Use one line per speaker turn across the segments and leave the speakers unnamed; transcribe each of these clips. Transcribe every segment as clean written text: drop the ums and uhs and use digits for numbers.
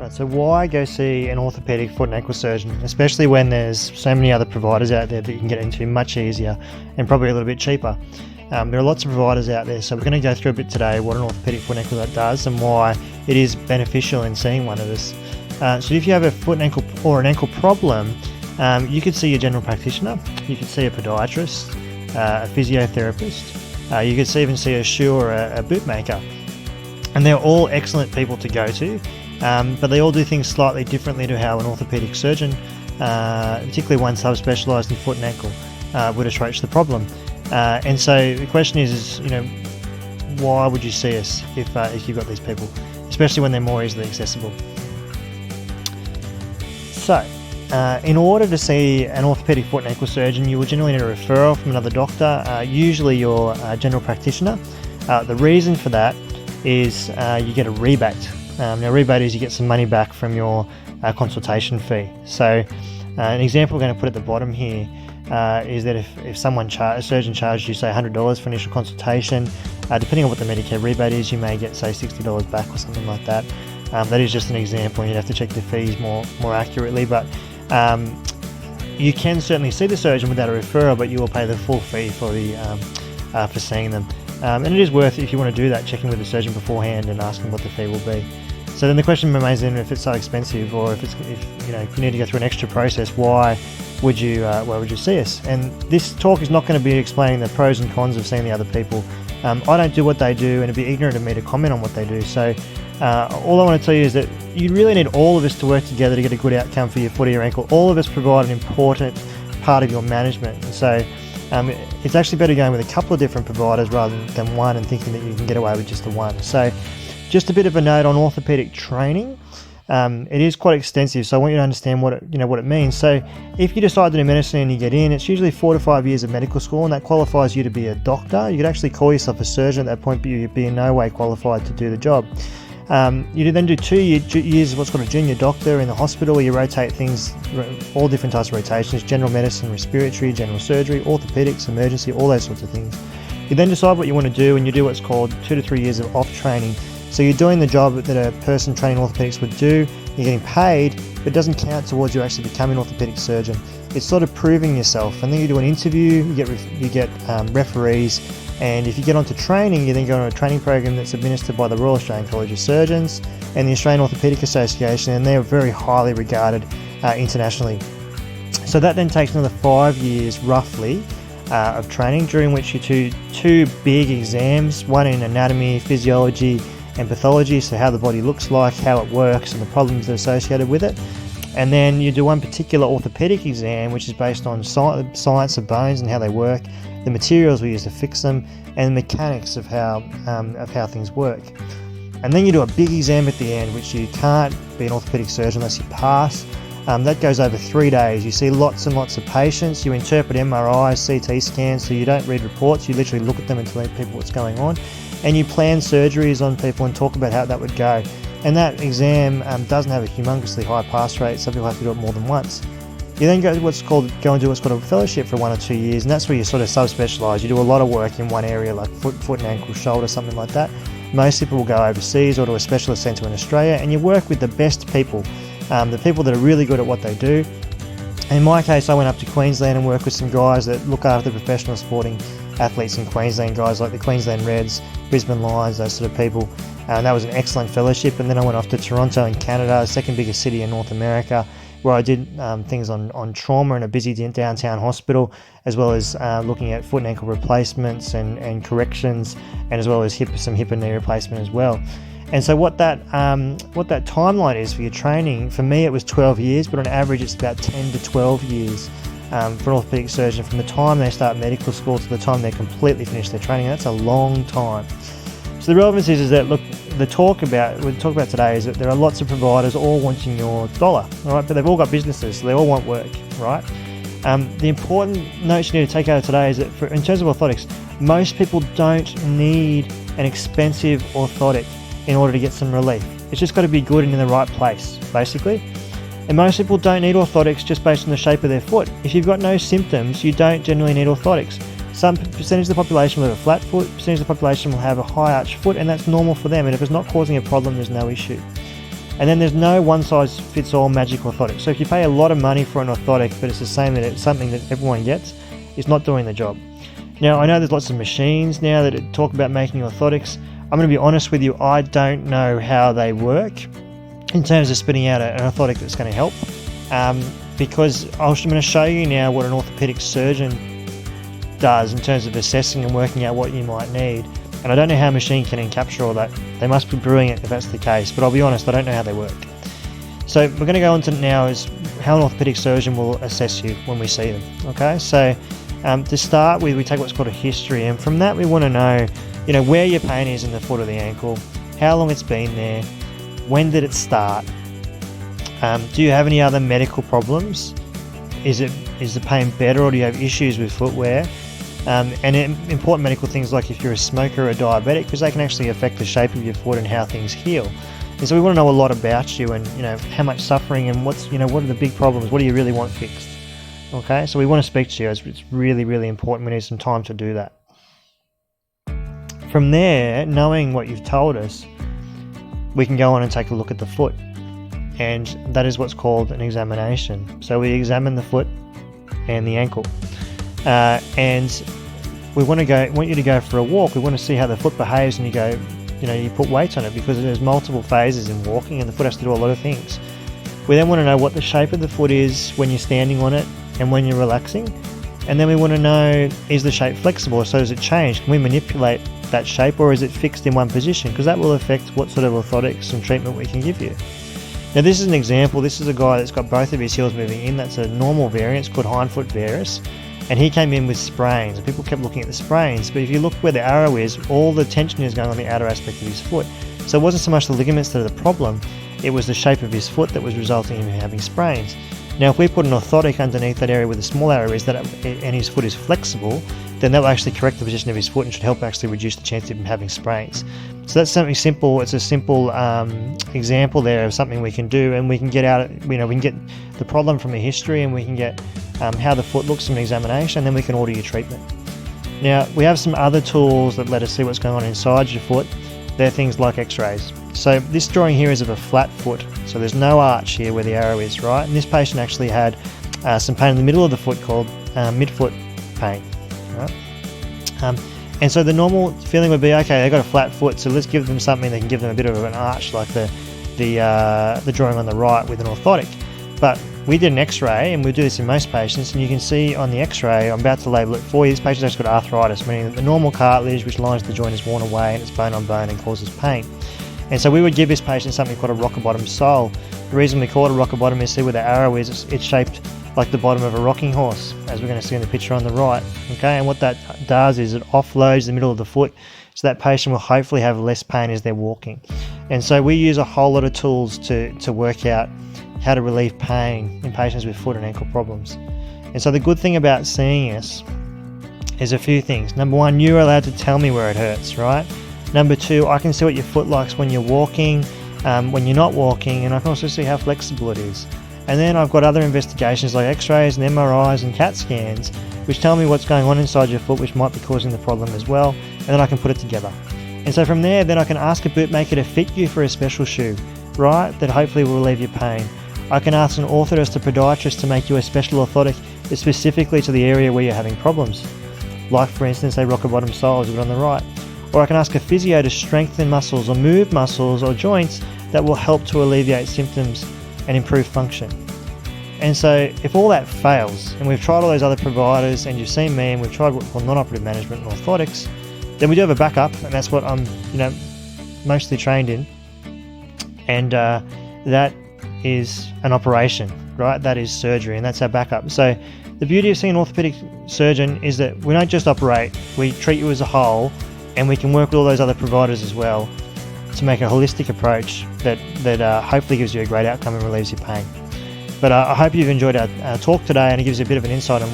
Right, so why go see an orthopedic foot and ankle surgeon, especially when there's so many other providers out there that you can get into much easier and probably a little bit cheaper? There are lots of providers out there, so we're going to go through a bit today what an orthopedic foot and ankle does and why it is beneficial in seeing one of us. So if you have a foot and ankle or an ankle problem, you could see a general practitioner, you could see a podiatrist, a physiotherapist, you could even see a shoe or a boot maker. And they're all excellent people to go to, but they all do things slightly differently to how an orthopedic surgeon, particularly one subspecialised in foot and ankle, would approach the problem. And so the question is, why would you see us if you've got these people, especially when they're more easily accessible? So, in order to see an orthopedic foot and ankle surgeon, you will generally need a referral from another doctor, usually your general practitioner. The reason for that is you get a rebate. Now, rebate is you get some money back from your consultation fee. So, an example we're going to put at the bottom here is that if a surgeon charged you, say, $100 for initial consultation, depending on what the Medicare rebate is, you may get, say, $60 back or something like that. That is just an example, and you'd have to check the fees more accurately, but you can certainly see the surgeon without a referral, but you will pay the full fee for seeing them. And it is worth, if you want to do that, checking with the surgeon beforehand and asking what the fee will be. So then the question remains then, if it's so expensive, or if you need to go through an extra process, why would you see us? And this talk is not going to be explaining the pros and cons of seeing the other people. I don't do what they do, and it'd be ignorant of me to comment on what they do. So all I want to tell you is that you really need all of us to work together to get a good outcome for your foot or your ankle. All of us provide an important part of your management. And so it's actually better going with a couple of different providers rather than one and thinking that you can get away with just the one. So just a bit of a note on orthopedic training. It is quite extensive, so I want you to understand what it means. So if you decide to do medicine and you get in, it's usually 4 to 5 years of medical school, and that qualifies you to be a doctor. You could actually call yourself a surgeon at that point, but you'd be in no way qualified to do the job. You then do 2 years of what's called a junior doctor in the hospital, where you rotate things, all different types of rotations: general medicine, respiratory, general surgery, orthopedics, emergency, all those sorts of things. You then decide what you want to do, and you do what's called 2 to 3 years of off training. So you're doing the job that a person training orthopedics would do, you're getting paid, but it doesn't count towards you actually becoming an orthopedic surgeon. It's sort of proving yourself, and then you do an interview, you get referees, and if you get onto training, you then go on a training program that's administered by the Royal Australian College of Surgeons and the Australian Orthopaedic Association, and they are very highly regarded internationally. So that then takes another 5 years roughly of training, during which you do 2 big exams, one in anatomy, physiology and pathology, so how the body looks like, how it works and the problems that are associated with it. And then you do one particular orthopedic exam, which is based on science of bones and how they work, the materials we use to fix them, and the mechanics of how things work. And then you do a big exam at the end, which you can't be an orthopedic surgeon unless you pass. That goes over 3 days. You see lots and lots of patients, you interpret MRIs, CT scans, so you don't read reports, you literally look at them and tell people what's going on. And you plan surgeries on people and talk about how that would go. And that exam doesn't have a humongously high pass rate, so people have to do it more than once. You then go and do what's called a fellowship for 1 or 2 years, and that's where you sort of subspecialise. You do a lot of work in one area, like foot and ankle, shoulder, something like that. Most people will go overseas or to a specialist centre in Australia, and you work with the best people, the people that are really good at what they do. In my case, I went up to Queensland and worked with some guys that look after the professional sporting athletes in Queensland, guys like the Queensland Reds, Brisbane Lions, those sort of people. And that was an excellent fellowship. And then I went off to Toronto in Canada, the second biggest city in North America, where I did things on trauma in a busy downtown hospital, as well as looking at foot and ankle replacements and corrections, and as well as some hip and knee replacement as well. And so what that timeline is for your training, for me it was 12 years, but on average it's about 10 to 12 years for an orthopedic surgeon, from the time they start medical school to the time they completely finish their training. That's a long time. So the relevance is that, look, the talk about today is that there are lots of providers all wanting your dollar, all right? But they've all got businesses, so they all want work, right? The important notes you need to take out of today is that in terms of orthotics, most people don't need an expensive orthotic in order to get some relief. It's just got to be good and in the right place, basically. And most people don't need orthotics just based on the shape of their foot. If you've got no symptoms, you don't generally need orthotics. Some percentage of the population will have a flat foot, percentage of the population will have a high arch foot, and that's normal for them. And if it's not causing a problem, there's no issue. And then there's no one-size-fits-all magic orthotic. So if you pay a lot of money for an orthotic, but it's the same that it's something that everyone gets, it's not doing the job. Now, I know there's lots of machines now that talk about making orthotics. I'm going to be honest with you, I don't know how they work in terms of spitting out an orthotic that's going to help. Because I'm going to show you now what an orthopedic surgeon does in terms of assessing and working out what you might need. And I don't know how a machine can encapture all that. They must be brilliant if that's the case, but I'll be honest, I don't know how they work. So we're going to go on to now is how an orthopedic surgeon will assess you when we see them. Okay, so to start with, we take what's called a history, and from that we want to know, where your pain is in the foot or the ankle, how long it's been there, when did it start, do you have any other medical problems, is the pain better, or do you have issues with footwear? And important medical things like if you're a smoker or a diabetic, because they can actually affect the shape of your foot and how things heal. And so we want to know a lot about you, and how much suffering, and what are the big problems, what do you really want fixed. Okay, so we want to speak to you. It's really, really important. We need some time to do that. From there, knowing what you've told us, we can go on and take a look at the foot, and that is what's called an examination. So we examine the foot and the ankle. And we want you to go for a walk. We want to see how the foot behaves, and you put weight on it, because there's multiple phases in walking and the foot has to do a lot of things. We then want to know what the shape of the foot is when you're standing on it and when you're relaxing. And then we want to know, is the shape flexible? So does it change? Can we manipulate that shape, or is it fixed in one position? Because that will affect what sort of orthotics and treatment we can give you. Now this is an example. This is a guy that's got both of his heels moving in. That's a normal variant. It's called hindfoot varus. And he came in with sprains, and people kept looking at the sprains, but if you look where the arrow is, all the tension is going on the outer aspect of his foot. So it wasn't so much the ligaments that are the problem, it was the shape of his foot that was resulting in him having sprains. Now if we put an orthotic underneath that area where the small arrow is, and his foot is flexible, then that will actually correct the position of his foot and should help actually reduce the chance of him having sprains. So that's something simple. It's a simple example there of something we can do, and we can get we can get the problem from a history, and we can get how the foot looks from an examination, and then we can order your treatment. Now we have some other tools that let us see what's going on inside your foot. They're things like x-rays. So this drawing here is of a flat foot, so there's no arch here where the arrow is, right? And this patient actually had some pain in the middle of the foot called midfoot pain, right? And so the normal feeling would be, okay, they've got a flat foot, so let's give them something that can give them a bit of an arch, like the drawing on the right with an orthotic. But we did an x-ray, and we do this in most patients, and you can see on the x-ray, I'm about to label it for you, this patient's actually got arthritis, meaning that the normal cartilage which lines the joint is worn away, and it's bone on bone and causes pain. And so we would give this patient something called a rocker bottom sole. The reason we call it a rocker bottom is, see where the arrow is, it's shaped like the bottom of a rocking horse, as we're going to see in the picture on the right. Okay, and what that does is it offloads the middle of the foot, so that patient will hopefully have less pain as they're walking. And so we use a whole lot of tools to work out how to relieve pain in patients with foot and ankle problems. And so the good thing about seeing us is a few things. Number one, you're allowed to tell me where it hurts, right? Number two, I can see what your foot likes when you're walking, when you're not walking, and I can also see how flexible it is. And then I've got other investigations like x-rays and MRIs and CAT scans, which tell me what's going on inside your foot, which might be causing the problem as well, and then I can put it together. And so from there, then I can ask a bootmaker to fit you for a special shoe, right, that hopefully will relieve your pain. I can ask an orthotist, a podiatrist, to make you a special orthotic specifically to the area where you're having problems, like for instance a rocker bottom sole as on the right. Or I can ask a physio to strengthen muscles or move muscles or joints that will help to alleviate symptoms and improve function. And so if all that fails, and we've tried all those other providers, and you've seen me, and we've tried what we call non-operative management and orthotics, then we do have a backup, and that's what I'm mostly trained in, and that is an operation, right? That is surgery, and that's our backup. So the beauty of seeing an orthopedic surgeon is that we don't just operate, we treat you as a whole, and we can work with all those other providers as well to make a holistic approach that hopefully gives you a great outcome and relieves your pain. But I hope you've enjoyed our talk today, and it gives you a bit of an insight on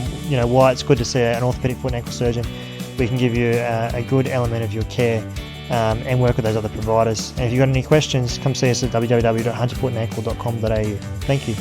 why it's good to see an orthopedic foot and ankle surgeon. We can give you a good element of your care and work with those other providers. And if you've got any questions, come see us at www.hunterfootandankle.com.au. Thank you.